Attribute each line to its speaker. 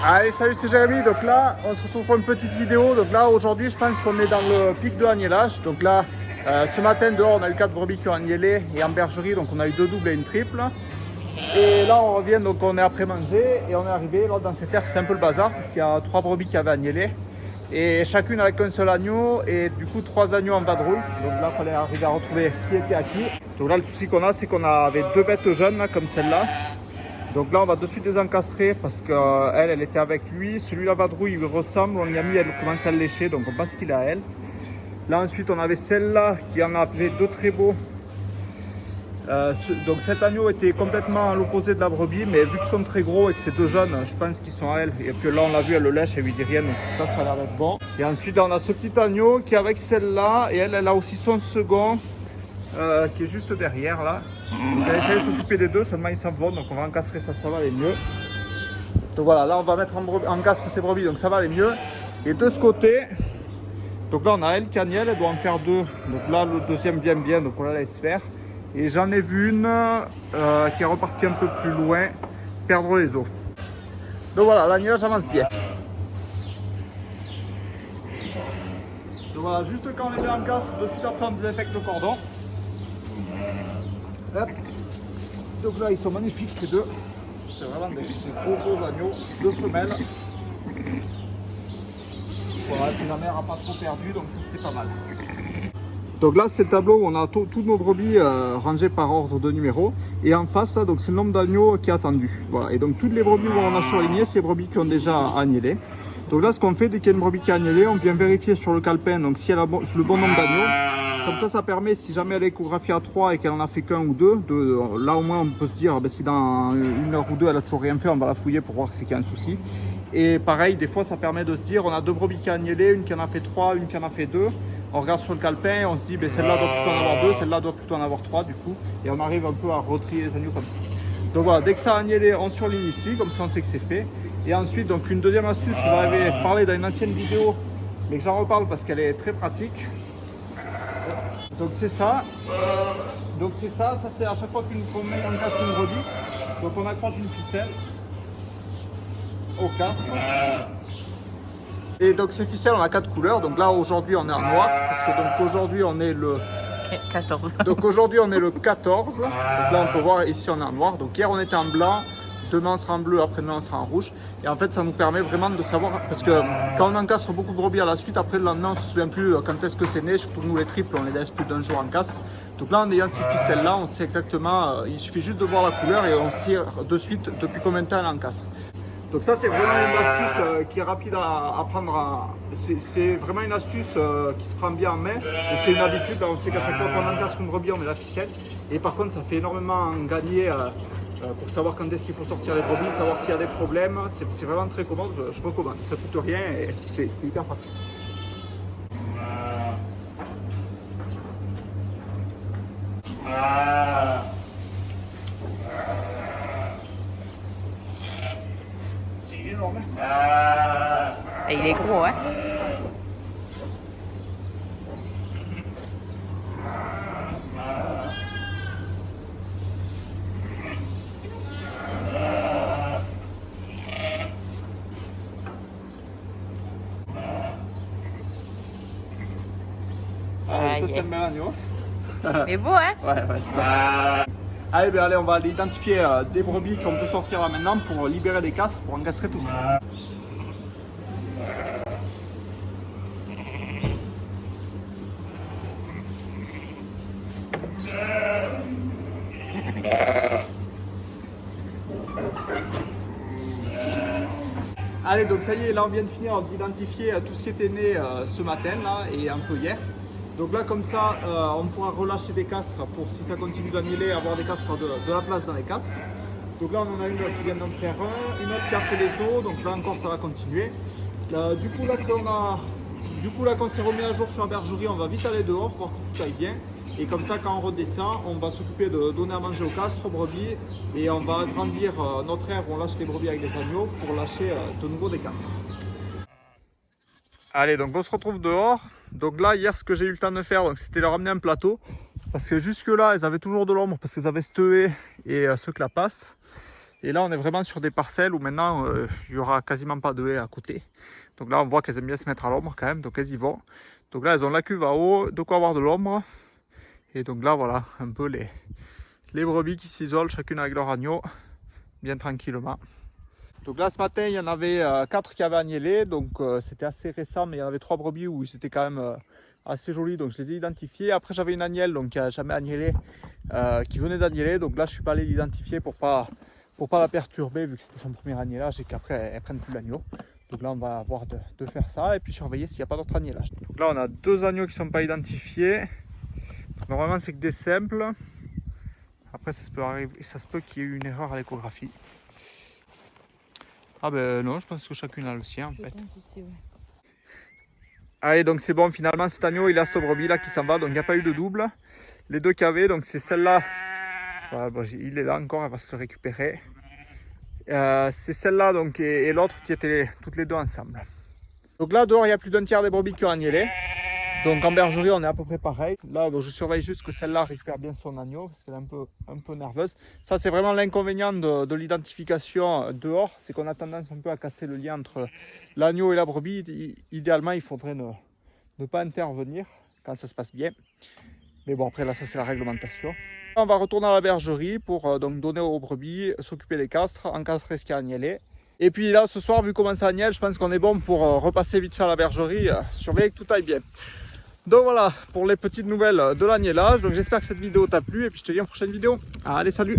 Speaker 1: Allez, salut, c'est Jérémy. Donc là, on se retrouve pour une petite vidéo. Donc là, aujourd'hui, je pense qu'on est dans le pic de agnellage. Donc là, ce matin, dehors, on a eu 4 brebis qui ont agnellé et en bergerie, donc on a eu 2 doubles et une triple. Et là, on revient, donc on est après manger et on est arrivé. Là, dans cette terre, c'est un peu le bazar parce qu'il y a 3 brebis qui avaient agnellé et chacune avec un seul agneau et du coup 3 agneaux en vadrouille. Donc là, il fallait arriver à retrouver qui était à qui. Donc là, le souci qu'on a, c'est qu'on avait 2 bêtes jeunes là, comme celle-là. Donc là, on va de suite les encastrer parce qu'elle, elle était avec lui. Celui-là, vadrouille, il lui ressemble. On lui a mis, elle commence à le lécher, donc on pense qu'il est à elle. Là, ensuite, on avait celle-là qui en avait 2 très beaux. Donc cet agneau était complètement à l'opposé de la brebis, mais vu qu'ils sont très gros et que c'est 2 jeunes, je pense qu'ils sont à elle. Et puis là, on l'a vu, elle le lèche, elle lui dit rien, donc ça a l'air d'être bon. Et ensuite, on a ce petit agneau qui est avec celle-là, et elle a aussi son second, qui est juste derrière là. Donc elle essaie de s'occuper des deux, seulement ils s'en vont, donc on va encastrer ça, ça va aller mieux. Donc voilà, là on va mettre en castre ces brebis, donc ça va aller mieux. Et de ce côté, donc là on a elle qui agnelle, elle doit en faire 2. Donc là le deuxième vient bien, donc on la laisse faire. Et j'en ai vu une qui est repartie un peu plus loin, perdre les os. Donc voilà, l'agnellage avance bien. Donc voilà, juste quand on les met en castre, de suite après on désinfecte le cordon. Hop. Donc là ils sont magnifiques ces deux. C'est vraiment des gros agneaux, 2 femelles. Voilà, et puis la mère n'a pas trop perdu, donc ça c'est pas mal. Donc là c'est le tableau où on a toutes nos brebis rangées par ordre de numéro. Et en face, là, donc c'est le nombre d'agneaux qui est attendu. Voilà. Et donc toutes les brebis où on a surligné, c'est les brebis qui ont déjà agnellé. Donc là ce qu'on fait, dès qu'il y a une brebis qui a agnellé, on vient vérifier sur le calepin donc si elle a le bon nombre d'agneaux. Comme ça permet, si jamais elle est échographiée à 3 et qu'elle en a fait qu'un ou 2, là au moins on peut se dire, ben, si dans 1 heure ou 2 elle a toujours rien fait, on va la fouiller pour voir qu'il y a un souci. Et pareil, des fois ça permet de se dire, on a 2 brebis qui a agnellé, une qui en a fait 3, une qui en a fait 2. On regarde sur le calepin et on se dit, ben, celle-là doit plutôt en avoir 2, celle-là doit plutôt en avoir 3 du coup. Et on arrive un peu à retrier les agneaux comme ça. Donc voilà, dès que ça a agnellé, on surligne ici, comme ça on sait que c'est fait. Et ensuite, donc une deuxième astuce que j'avais parlé dans une ancienne vidéo, mais que j'en reparle parce qu'elle est très pratique. Donc c'est ça. Donc c'est ça c'est à chaque fois qu'on met en castre une brebis. Donc on accroche une ficelle au castre. Et donc ces ficelles on a 4 couleurs. Donc là aujourd'hui on est en noir parce que donc aujourd'hui on est le
Speaker 2: 14.
Speaker 1: Donc aujourd'hui on est le 14. Donc là on peut voir ici on est en noir. Donc hier on était en blanc. Demain on sera en bleu, après-demain on sera en rouge. Et en fait ça nous permet vraiment de savoir, parce que quand on encastre beaucoup de brebis à la suite, après le lendemain on ne se souvient plus quand est-ce que c'est né, surtout nous les triples on les laisse plus d'1 jour en castre. Donc là en ayant ces ficelles là, on sait exactement, il suffit juste de voir la couleur et on sait de suite depuis combien de temps elle encastre. Donc ça c'est vraiment une astuce qui est rapide à prendre, c'est vraiment une astuce qui se prend bien en main. C'est une habitude, on sait qu'à chaque fois qu'on encastre une brebis on met la ficelle. Et par contre ça fait énormément gagner pour savoir quand est-ce qu'il faut sortir les brebis, savoir s'il y a des problèmes. C'est vraiment très commode, je recommande. Ça ne coûte rien et c'est hyper pratique. C'est énorme.
Speaker 2: Il est gros, hein?
Speaker 1: Ça c'est le même agneau.
Speaker 2: Il est beau, hein?
Speaker 1: Ouais, c'est top. Allez, ben, allez, on va aller identifier des brebis qu'on peut sortir là maintenant pour libérer des castres, pour encastrer tout ça. Allez, donc ça y est, là on vient de finir d'identifier tout ce qui était né ce matin là et un peu hier. Donc là comme ça, on pourra relâcher des castres pour, si ça continue d'annuler, avoir des castres de la place dans les castres. Donc là on en a une qui vient d'en faire un, une autre qui a fait les os, donc là encore ça va continuer. Du coup là qu'on s'est remis à jour sur la bergerie, on va vite aller dehors, voir que tout aille bien. Et comme ça, quand on redescend, on va s'occuper de donner à manger aux castres, aux brebis, et on va agrandir notre aire où on lâche les brebis avec des agneaux pour lâcher de nouveau des castres. Allez, donc on se retrouve dehors. Donc là, hier, ce que j'ai eu le temps de faire, c'était leur amener un plateau. Parce que jusque là, elles avaient toujours de l'ombre parce qu'elles avaient cette haie et ce clapasse. Et là, on est vraiment sur des parcelles où maintenant, il n'y aura quasiment pas de haies à côté. Donc là, on voit qu'elles aiment bien se mettre à l'ombre quand même, donc elles y vont. Donc là, elles ont la cuve à eau, de quoi avoir de l'ombre. Et donc là, voilà, un peu les brebis qui s'isolent, chacune avec leur agneau, bien tranquillement. Donc là, ce matin, il y en avait 4 qui avaient agnellé, donc c'était assez récent, mais il y en avait 3 brebis où c'était quand même assez joli, donc je les ai identifiés. Après, j'avais une agnelle, donc qui n'a jamais agnellé, qui venait d'agneller, donc là, je suis pas allé l'identifier pour pas la perturber, vu que c'était son premier agnellage et qu'après, elle prenne plus l'agneau. Donc là, on va avoir de faire ça et puis surveiller s'il n'y a pas d'autres agnellages. Donc là, on a 2 agneaux qui ne sont pas identifiés. Donc, normalement, c'est que des simples. Après, ça se peut qu'il y ait eu une erreur à l'échographie. Ah ben non, je pense que chacune a le sien en fait.
Speaker 2: Aussi, ouais.
Speaker 1: Allez, donc c'est bon, finalement cet agneau il a cette brebis là qui s'en va, donc il n'y a pas eu de double. Les 2 qu'il y avait, donc c'est celle-là, voilà, bon, il est là encore, elle va se le récupérer. C'est celle-là donc et l'autre qui étaient toutes les 2 ensemble. Donc là dehors il y a plus d'un tiers des brebis qui ont agnellé. Donc en bergerie on est à peu près pareil. Là bon, je surveille juste que celle-là récupère bien son agneau parce qu'elle est un peu nerveuse. Ça c'est vraiment l'inconvénient de l'identification dehors, c'est qu'on a tendance un peu à casser le lien entre l'agneau et la brebis. Idéalement il faudrait ne pas intervenir quand ça se passe bien. Mais bon après là ça c'est la réglementation. On va retourner à la bergerie pour donc donner aux brebis, s'occuper des castres, encastrer ce qui a agnellé. Et puis là ce soir vu comment ça agnelle, je pense qu'on est bon pour repasser vite fait à la bergerie, surveiller que tout aille bien. Donc voilà pour les petites nouvelles de l'agnellage. Donc j'espère que cette vidéo t'a plu et puis je te dis à une prochaine vidéo. Allez, salut!